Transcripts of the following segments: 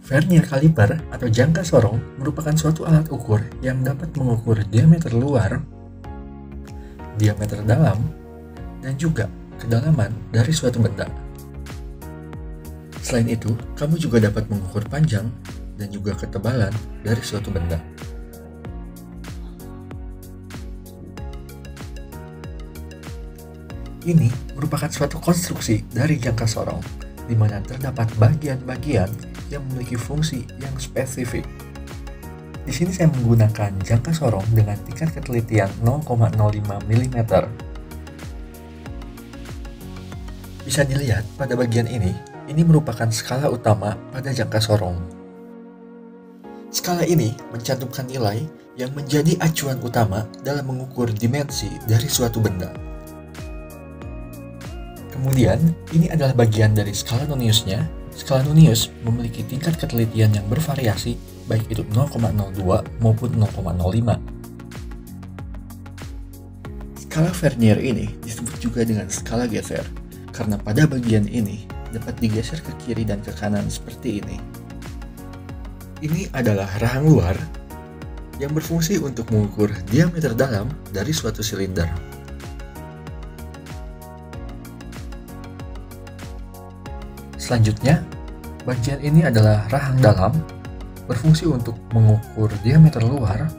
Vernier kaliper atau jangka sorong merupakan suatu alat ukur yang dapat mengukur diameter luar, diameter dalam, dan juga kedalaman dari suatu benda. Selain itu, kamu juga dapat mengukur panjang dan juga ketebalan dari suatu benda. Ini merupakan suatu konstruksi dari jangka sorong, di mana terdapat bagian-bagian yang memiliki fungsi yang spesifik. Di sini saya menggunakan jangka sorong dengan tingkat ketelitian 0,05 mm. Bisa dilihat pada bagian ini merupakan skala utama pada jangka sorong. Skala ini mencantumkan nilai yang menjadi acuan utama dalam mengukur dimensi dari suatu benda. Kemudian, ini adalah bagian dari skala Noniusnya. Skala Nonius memiliki tingkat ketelitian yang bervariasi, baik itu 0,02 maupun 0,05. Skala Vernier ini disebut juga dengan skala geser, karena pada bagian ini dapat digeser ke kiri dan ke kanan seperti ini. Ini adalah rahang luar yang berfungsi untuk mengukur diameter dalam dari suatu silinder. Selanjutnya, bagian ini adalah rahang dalam, berfungsi untuk mengukur diameter luar,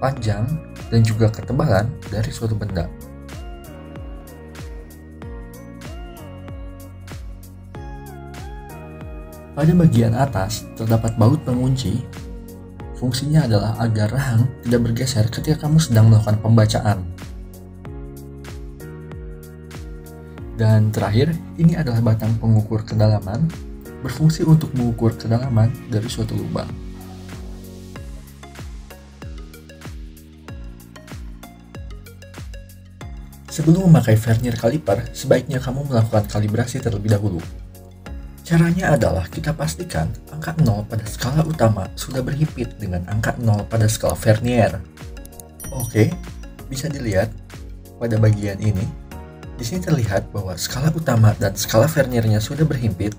panjang, dan juga ketebalan dari suatu benda. Pada bagian atas terdapat baut pengunci. Fungsinya adalah agar rahang tidak bergeser ketika kamu sedang melakukan pembacaan. Dan terakhir, ini adalah batang pengukur kedalaman, berfungsi untuk mengukur kedalaman dari suatu lubang. Sebelum memakai Vernier kaliper, sebaiknya kamu melakukan kalibrasi terlebih dahulu. Caranya adalah kita pastikan angka 0 pada skala utama sudah berhimpit dengan angka 0 pada skala Vernier. Oke, bisa dilihat pada bagian ini. Di sini terlihat bahwa skala utama dan skala Verniernya sudah berhimpit,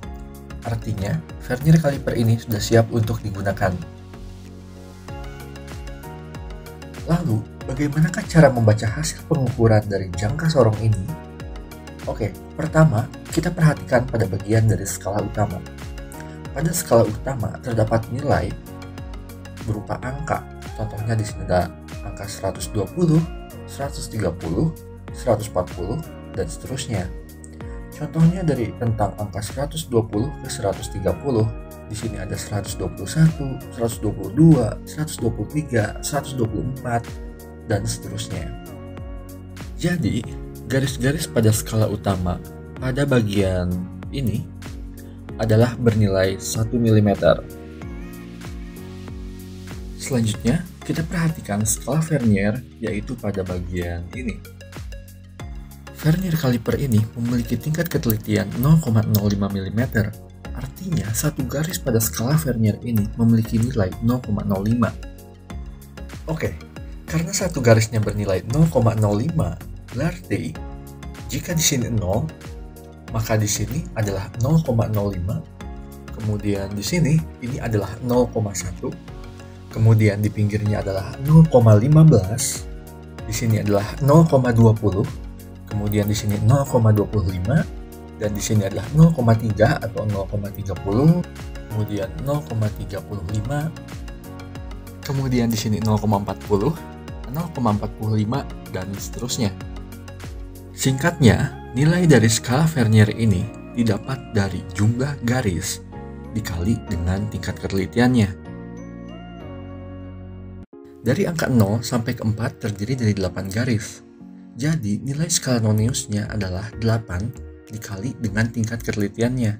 artinya Vernier kaliper ini sudah siap untuk digunakan. Lalu, bagaimanakah cara membaca hasil pengukuran dari jangka sorong ini? Oke, pertama, kita perhatikan pada bagian dari skala utama. Pada skala utama terdapat nilai berupa angka. Contohnya di sini ada angka 120, 130, 140, dan seterusnya. Contohnya dari rentang angka 120 ke 130. Di sini ada 121, 122, 123, 124, dan seterusnya. Jadi, garis-garis pada skala utama pada bagian ini adalah bernilai 1 mm. Selanjutnya, kita perhatikan skala Vernier, yaitu pada bagian ini. Vernier kaliper ini memiliki tingkat ketelitian 0,05 mm. Artinya, satu garis pada skala Vernier ini memiliki nilai 0,05. Oke, karena satu garisnya bernilai 0,05, berarti jika di sini 0, maka di sini adalah 0,05. Kemudian di sini ini adalah 0,1. Kemudian di pinggirnya adalah 0,15. Di sini adalah 0,20. Kemudian di sini 0,25, dan di sini adalah 0,3 atau 0,30, kemudian 0,35, kemudian di sini 0,40, 0,45, dan seterusnya. Singkatnya, nilai dari skala Vernier ini didapat dari jumlah garis dikali dengan tingkat ketelitiannya. Dari angka 0 sampai ke 4 terdiri dari 8 garis. Jadi, nilai skala Noniusnya adalah 8 dikali dengan tingkat ketelitiannya.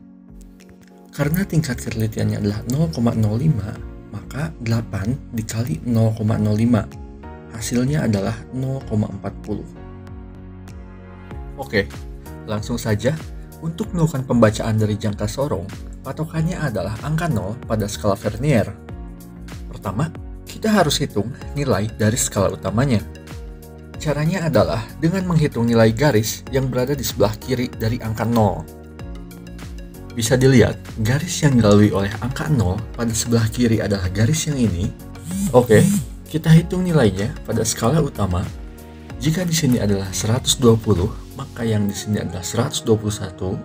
Karena tingkat ketelitiannya adalah 0,05, maka 8 dikali 0,05. Hasilnya adalah 0,40. Oke, langsung saja. Untuk melakukan pembacaan dari jangka sorong, patokannya adalah angka 0 pada skala Vernier. Pertama, kita harus hitung nilai dari skala utamanya. Caranya adalah dengan menghitung nilai garis yang berada di sebelah kiri dari angka 0. Bisa dilihat, garis yang dilalui oleh angka 0 pada sebelah kiri adalah garis yang ini. Oke, kita hitung nilainya pada skala utama. Jika di sini adalah 120, maka yang di sini adalah 121,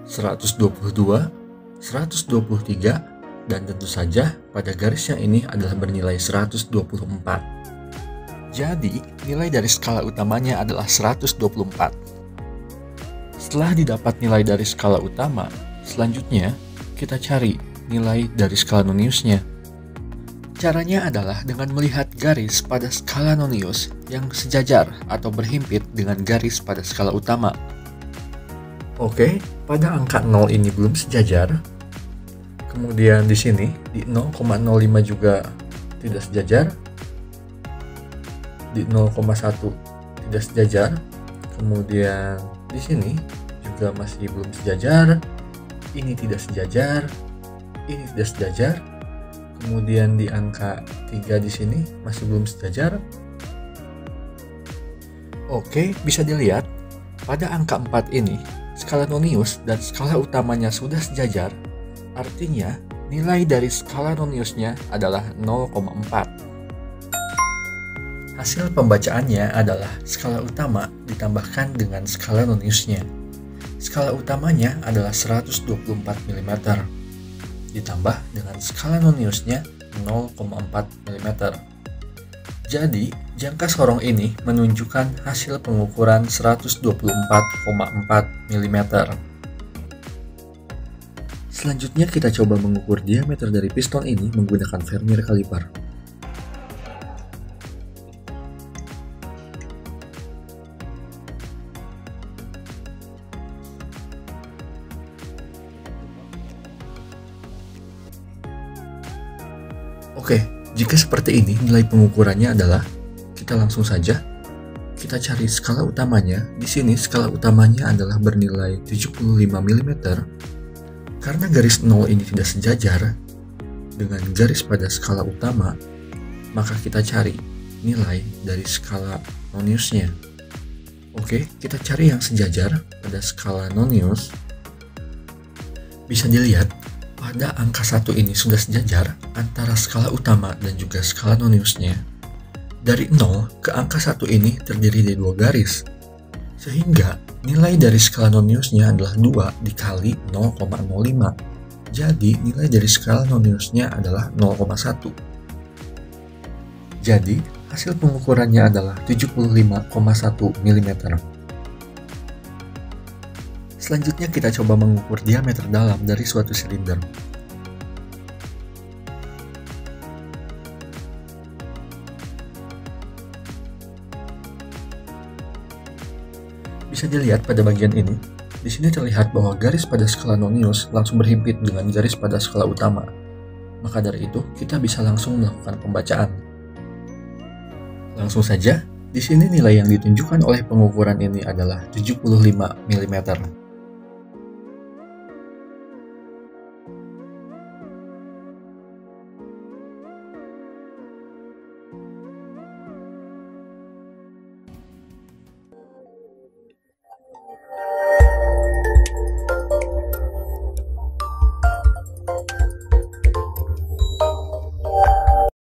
122, 123, dan tentu saja pada garis yang ini adalah bernilai 124. Jadi, nilai dari skala utamanya adalah 124. Setelah didapat nilai dari skala utama, selanjutnya kita cari nilai dari skala noniusnya. Caranya adalah dengan melihat garis pada skala nonius yang sejajar atau berhimpit dengan garis pada skala utama. Oke, pada angka 0 ini belum sejajar. Kemudian di sini di 0,05 juga tidak sejajar. Di 0,1 tidak sejajar. Kemudian di sini juga masih belum sejajar. Ini tidak sejajar. Ini tidak sejajar. Kemudian di angka 3 di sini masih belum sejajar. Oke, bisa dilihat pada angka 4 ini skala nonius dan skala utamanya sudah sejajar. Artinya, nilai dari skala noniusnya adalah 0,4. Hasil pembacaannya adalah skala utama ditambahkan dengan skala noniusnya. Skala utamanya adalah 124 mm, ditambah dengan skala noniusnya 0,4 mm. Jadi, jangka sorong ini menunjukkan hasil pengukuran 124,4 mm. Selanjutnya kita coba mengukur diameter dari piston ini menggunakan vernier kaliper. Oke, jika seperti ini nilai pengukurannya adalah, kita langsung saja kita cari skala utamanya. Di sini skala utamanya adalah bernilai 75 mm. Karena garis 0 ini tidak sejajar dengan garis pada skala utama, maka kita cari nilai dari skala noniusnya. Oke, kita cari yang sejajar pada skala nonius. Bisa dilihat pada angka 1 ini sudah sejajar antara skala utama dan juga skala noniusnya. Dari 0 ke angka 1 ini terdiri dari 2 garis, sehingga nilai dari skala noniusnya adalah 2 dikali 0,05. Jadi nilai dari skala noniusnya adalah 0,1. Jadi hasil pengukurannya adalah 75,1 mm. Selanjutnya kita coba mengukur diameter dalam dari suatu silinder. Bisa dilihat pada bagian ini, di sini terlihat bahwa garis pada skala nonius langsung berhimpit dengan garis pada skala utama. Maka dari itu, kita bisa langsung melakukan pembacaan. Langsung saja, di sini nilai yang ditunjukkan oleh pengukuran ini adalah 75 mm.